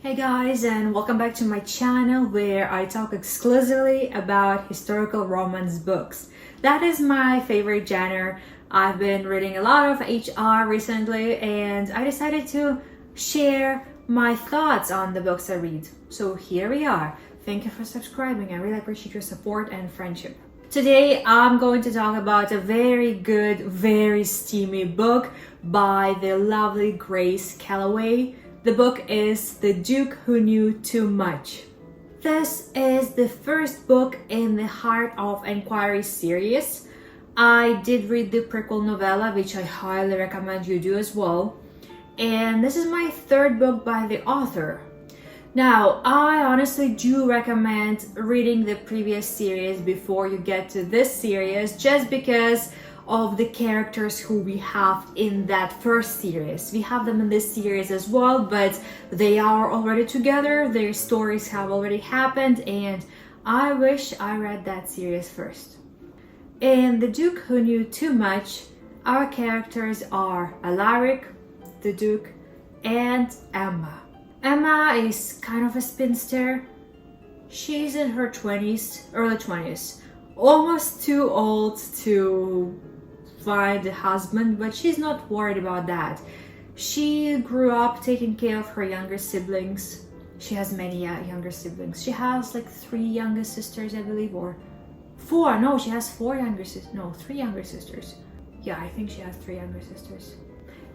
Hey guys, and welcome back to my channel where I talk exclusively about historical romance books. That is my favorite genre. I've been reading a lot of HR recently and I decided to share my thoughts on the books I read. So here we are. Thank you for subscribing. I really appreciate your support and friendship. Today I'm going to talk about a very good, very steamy book by the lovely Grace Callaway. The book is The Duke Who Knew Too Much. This is the first book in the Heart of Enquiry series. I did read the prequel novella, which I highly recommend you do as well. And this is my third book by the author. Now, I honestly do recommend reading the previous series before you get to this series, just because of the characters who we have in that first series. We have them in this series as well, but they are already together, their stories have already happened, and I wish I read that series first. In The Duke Who Knew Too Much, our characters are Alaric, the Duke, and Emma. Emma is kind of a spinster. She's in her 20s, early 20s, almost too old to find a husband, but she's not worried about that. She grew up taking care of her younger siblings. She has many younger siblings. She has like 3 younger sisters, I believe, or 4. No, she has 4 younger sisters. No, 3 younger sisters. Yeah, I think she has 3 younger sisters.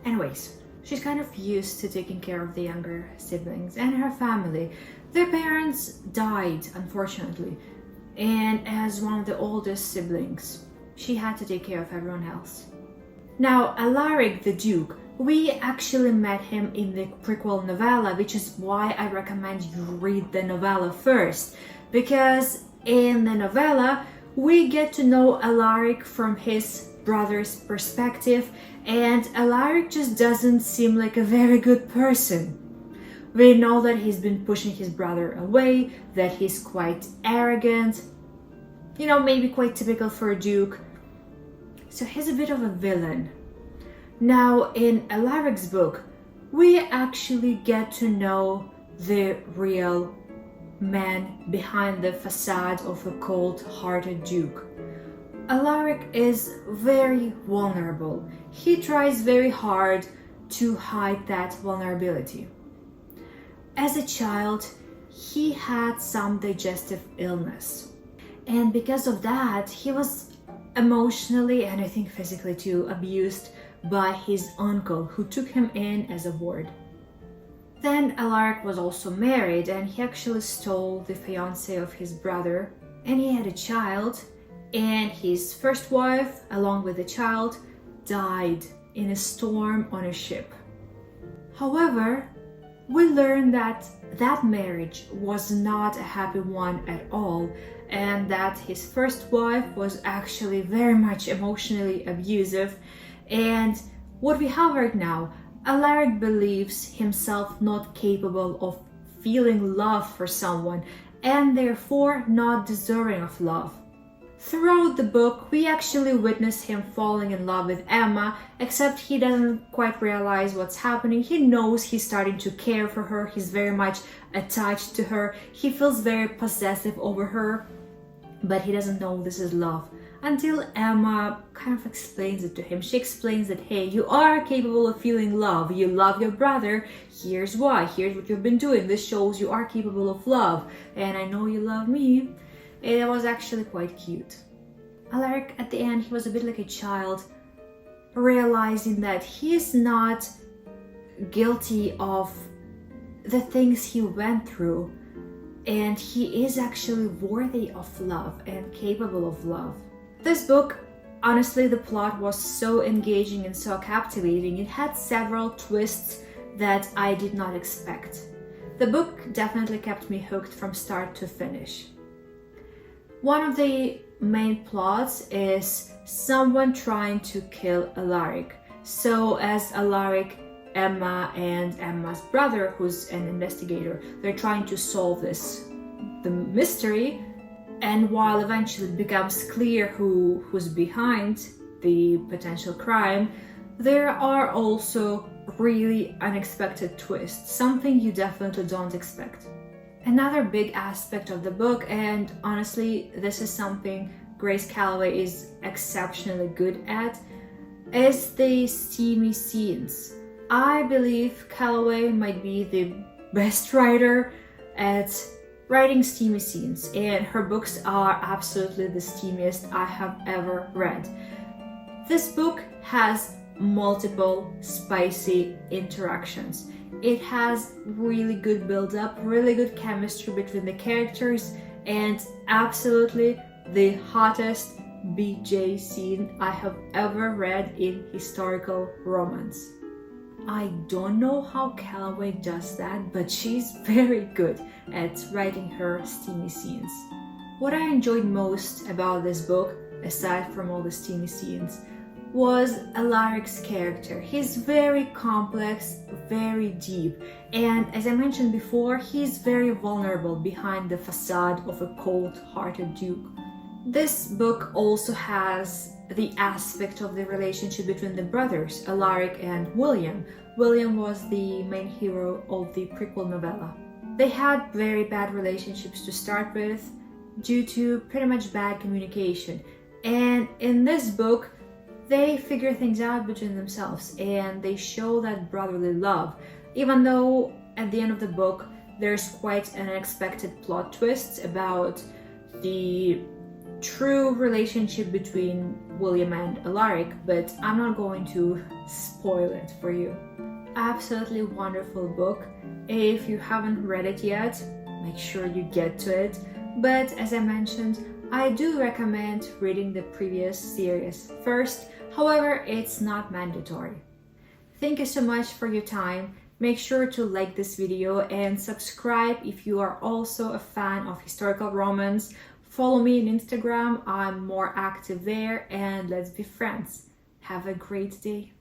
Anyways, she's kind of used to taking care of the younger siblings and her family. Their parents died, unfortunately, and as one of the oldest siblings, she had to take care of everyone else. Now, Alaric the Duke, we actually met him in the prequel novella, which is why I recommend you read the novella first, because in the novella we get to know Alaric from his brother's perspective, and Alaric just doesn't seem like a very good person. We know that he's been pushing his brother away, that he's quite arrogant, you know, maybe quite typical for a duke. So he's a bit of a villain. Now, in Alaric's book, we actually get to know the real man behind the facade of a cold-hearted duke. Alaric is very vulnerable. He tries very hard to hide that vulnerability. As a child, he had some digestive illness. And because of that, he was emotionally and I think physically too abused by his uncle, who took him in as a ward. Then Alaric was also married and he actually stole the fiancée of his brother, and he had a child, and his first wife along with the child died in a storm on a ship. However, we learned that that marriage was not a happy one at all, and that his first wife was actually very much emotionally abusive. And what we have right now, Alaric believes himself not capable of feeling love for someone, and therefore not deserving of love. Throughout the book, we actually witness him falling in love with Emma, except he doesn't quite realize what's happening. He knows he's starting to care for her, he's very much attached to her, he feels very possessive over her, but he doesn't know this is love until Emma kind of explains it to him. She explains that, hey, you are capable of feeling love, you love your brother, here's why, here's what you've been doing, this shows you are capable of love, and I know you love me. It was actually quite cute. Alaric, at the end, he was a bit like a child, realizing that he is not guilty of the things he went through, and he is actually worthy of love and capable of love. This book, honestly, the plot was so engaging and so captivating. It had several twists that I did not expect. The book definitely kept me hooked from start to finish. One of the main plots is someone trying to kill Alaric. So as Alaric, Emma, and Emma's brother, who's an investigator, they're trying to solve the mystery, and while eventually it becomes clear who's behind the potential crime, There are also really unexpected twists, something you definitely don't expect. Another big aspect of the book, and honestly, this is something Grace Callaway is exceptionally good at, is the steamy scenes. I believe Callaway might be the best writer at writing steamy scenes, and her books are absolutely the steamiest I have ever read. This book has multiple spicy interactions. It has really good build-up, really good chemistry between the characters, and absolutely the hottest BJ scene I have ever read in historical romance. I don't know how Callaway does that, but she's very good at writing her steamy scenes. What I enjoyed most about this book, aside from all the steamy scenes, was Alaric's character. He's very complex, very deep, and as I mentioned before, he's very vulnerable behind the facade of a cold-hearted duke. This book also has the aspect of the relationship between the brothers, Alaric and William. William was the main hero of the prequel novella. They had very bad relationships to start with due to pretty much bad communication, and in this book they figure things out between themselves and they show that brotherly love, even though at the end of the book there's quite an unexpected plot twist about the true relationship between William and Alaric, but I'm not going to spoil it for you. Absolutely wonderful book. If you haven't read it yet, make sure you get to it. But as I mentioned, I do recommend reading the previous series first. However, it's not mandatory. Thank you so much for your time. Make sure to like this video and subscribe if you are also a fan of historical romance. Follow me on Instagram, I'm more active there, and let's be friends. Have a great day.